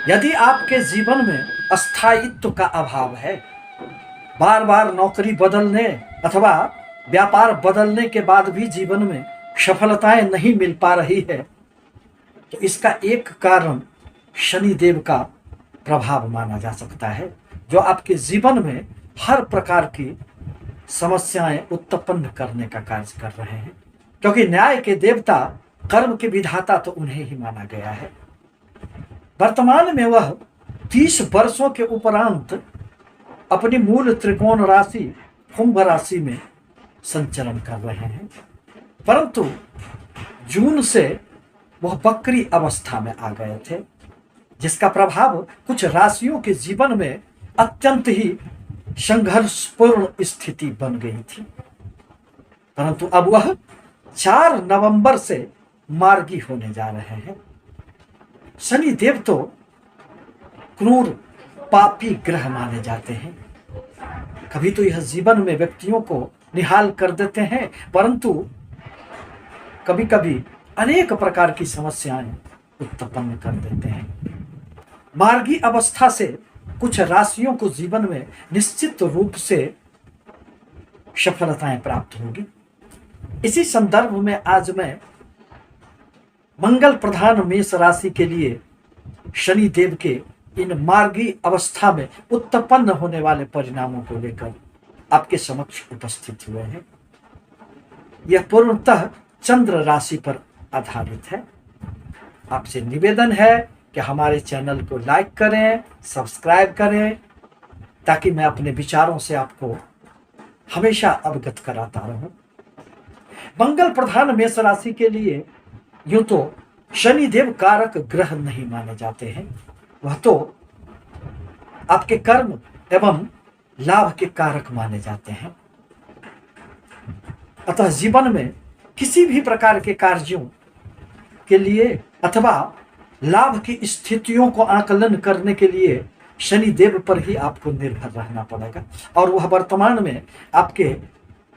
यदि आपके जीवन में स्थायित्व का अभाव है, बार बार नौकरी बदलने अथवा व्यापार बदलने के बाद भी जीवन में सफलताएं नहीं मिल पा रही है, तो इसका एक कारण शनिदेव का प्रभाव माना जा सकता है, जो आपके जीवन में हर प्रकार की समस्याएं उत्पन्न करने का कार्य कर रहे हैं। क्योंकि न्याय के देवता, कर्म के विधाता तो उन्हें ही माना गया है। वर्तमान में वह 30 वर्षों के उपरांत अपनी मूल त्रिकोण राशि कुंभ राशि में संचरण कर रहे हैं, परंतु जून से वह वक्री अवस्था में आ गए थे, जिसका प्रभाव कुछ राशियों के जीवन में अत्यंत ही संघर्षपूर्ण स्थिति बन गई थी। परंतु अब वह 4 नवंबर से मार्गी होने जा रहे हैं। शनि देव तो क्रूर पापी ग्रह माने जाते हैं। कभी तो यह जीवन में व्यक्तियों को निहाल कर देते हैं, परंतु कभी कभी अनेक प्रकार की समस्याएं उत्पन्न कर देते हैं। मार्गी अवस्था से कुछ राशियों को जीवन में निश्चित रूप से सफलताएं प्राप्त होगी। इसी संदर्भ में आज मैं मंगल प्रधान मेष राशि के लिए शनि देव के इन मार्गी अवस्था में उत्पन्न होने वाले परिणामों को लेकर आपके समक्ष उपस्थित हुए हैं। यह पूर्णतः चंद्र राशि पर आधारित है। आपसे निवेदन है कि हमारे चैनल को लाइक करें, सब्सक्राइब करें, ताकि मैं अपने विचारों से आपको हमेशा अवगत कराता रहूं। मंगल प्रधान मेष राशि के लिए यूं तो शनिदेव कारक ग्रह नहीं माने जाते हैं, वह तो आपके कर्म एवं लाभ के कारक माने जाते हैं। अतः जीवन में किसी भी प्रकार के कार्यों के लिए अथवा लाभ की स्थितियों को आकलन करने के लिए शनिदेव पर ही आपको निर्भर रहना पड़ेगा। और वह वर्तमान में आपके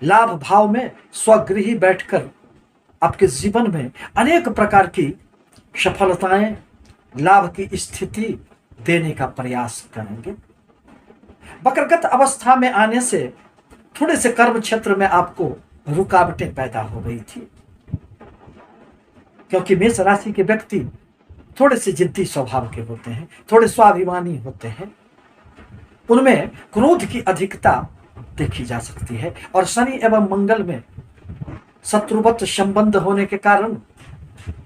लाभ भाव में स्वगृही बैठकर आपके जीवन में अनेक प्रकार की सफलताएं, लाभ की स्थिति देने का प्रयास करेंगे। वक्रगत अवस्था में आने से थोड़े से कर्म क्षेत्र में आपको रुकावटें पैदा हो गई थी, क्योंकि मेष राशि के व्यक्ति थोड़े से जिद्दी स्वभाव के होते हैं, थोड़े स्वाभिमानी होते हैं, उनमें क्रोध की अधिकता देखी जा सकती है। और शनि एवं मंगल में शत्रुवत संबंध होने के कारण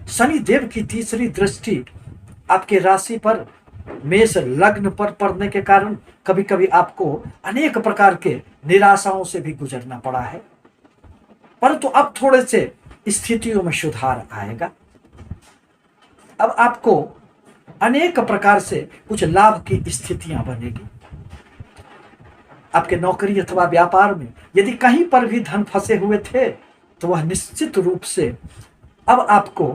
शनि देव की तीसरी दृष्टि आपके राशि पर मेष लग्न पर पड़ने के कारण कभी कभी आपको अनेक प्रकार के निराशाओं से भी गुजरना पड़ा है, परंतु अब थोड़े से स्थितियों में सुधार आएगा। अब आपको अनेक प्रकार से कुछ लाभ की स्थितियां बनेगी। आपके नौकरी अथवा व्यापार में यदि कहीं पर भी धन फंसे हुए थे, तो वह निश्चित रूप से अब आपको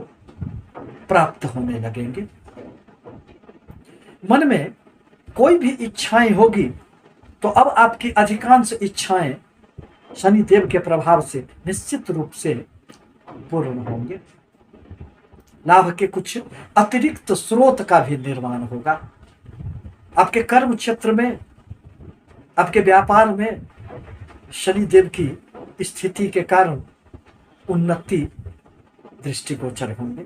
प्राप्त होने लगेंगे। मन में कोई भी इच्छाएं होगी, तो अब आपकी अधिकांश इच्छाएं शनिदेव के प्रभाव से निश्चित रूप से पूर्ण होंगे। लाभ के कुछ अतिरिक्त स्रोत का भी निर्माण होगा। आपके कर्म क्षेत्र में, आपके व्यापार में शनिदेव की स्थिति के कारण उन्नति दृष्टिगोचर होंगे।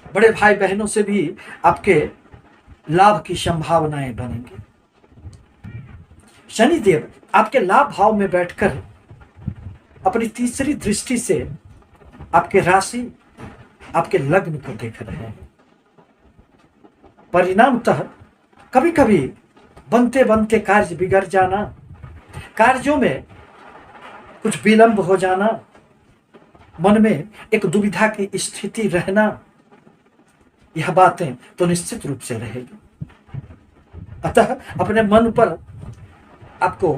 बड़े भाई बहनों से भी आपके लाभ की संभावनाएं बनेंगी। शनिदेव आपके लाभ भाव में बैठकर अपनी तीसरी दृष्टि से आपके राशि, आपके लग्न को देख रहे हैं। परिणामतः कभी कभी बनते बनते कार्य बिगड़ जाना, कार्यों में कुछ विलंब हो जाना, मन में एक दुविधा की स्थिति रहना, यह बातें तो निश्चित रूप से रहेगी। अतः अपने मन पर आपको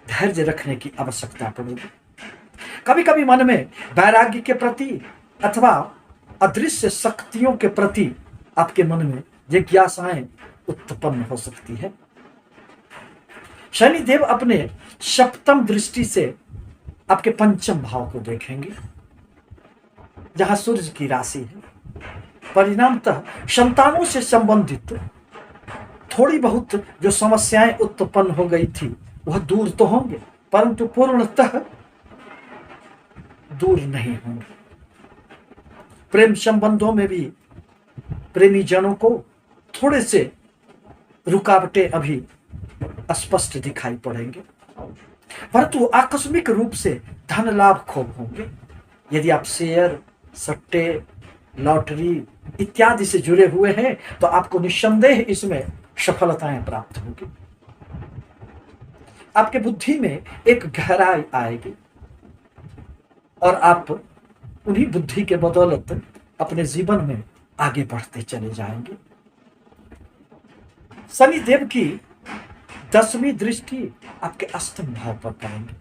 धैर्य रखने की आवश्यकता पड़ेगी। कभी कभी मन में वैराग्य के प्रति अथवा अदृश्य शक्तियों के प्रति आपके मन में जिज्ञासाएं उत्पन्न हो सकती है। शनिदेव अपने सप्तम दृष्टि से आपके पंचम भाव को देखेंगे, जहां सूर्य की राशि है। परिणामतः संतानों से संबंधित थोड़ी बहुत जो समस्याएं उत्पन्न हो गई थी वह दूर तो होंगे, परंतु पूर्णतः दूर नहीं होंगे। प्रेम संबंधों में भी प्रेमी जनों को थोड़े से रुकावटें अभी स्पष्ट दिखाई पड़ेंगे, परंतु आकस्मिक रूप से धन लाभ खूब होंगे। यदि आप शेयर, सट्टे, लॉटरी इत्यादि से जुड़े हुए हैं तो आपको निस्संदेह इसमें सफलताएं प्राप्त होगी। आपके बुद्धि में एक गहराई आएगी और आप उन्हीं बुद्धि के बदौलत अपने जीवन में आगे बढ़ते चले जाएंगे। शनिदेव की 10वीं दृष्टि आपके अष्टम भाव पर पड़ेंगे,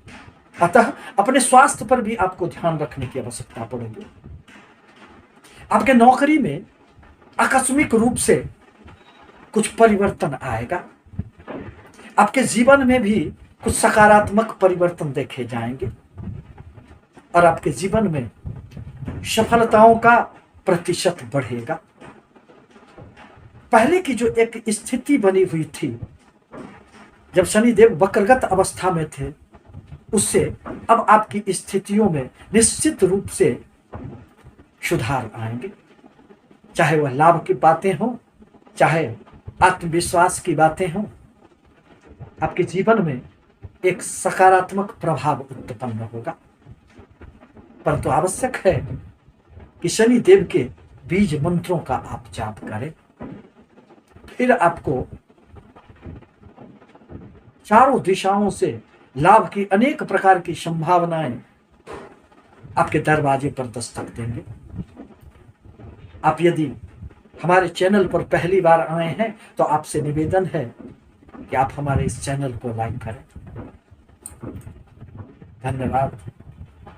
अतः अपने स्वास्थ्य पर भी आपको ध्यान रखने की आवश्यकता पड़ेगी। आपके नौकरी में आकस्मिक रूप से कुछ परिवर्तन आएगा। आपके जीवन में भी कुछ सकारात्मक परिवर्तन देखे जाएंगे और आपके जीवन में सफलताओं का प्रतिशत बढ़ेगा। पहले की जो एक स्थिति बनी हुई थी जब शनिदेव वक्रगत अवस्था में थे, उससे अब आपकी स्थितियों में निश्चित रूप से सुधार आएंगे। चाहे वह लाभ की बातें हों, चाहे आत्मविश्वास की बातें हों, आपके जीवन में एक सकारात्मक प्रभाव उत्पन्न होगा। परंतु आवश्यक है कि शनि देव के बीज मंत्रों का आप जाप करें, फिर आपको चारों दिशाओं से लाभ की अनेक प्रकार की संभावनाएं आपके दरवाजे पर दस्तक देंगे। आप यदि हमारे चैनल पर पहली बार आए हैं तो आपसे निवेदन है कि आप हमारे इस चैनल को लाइक करें। धन्यवाद।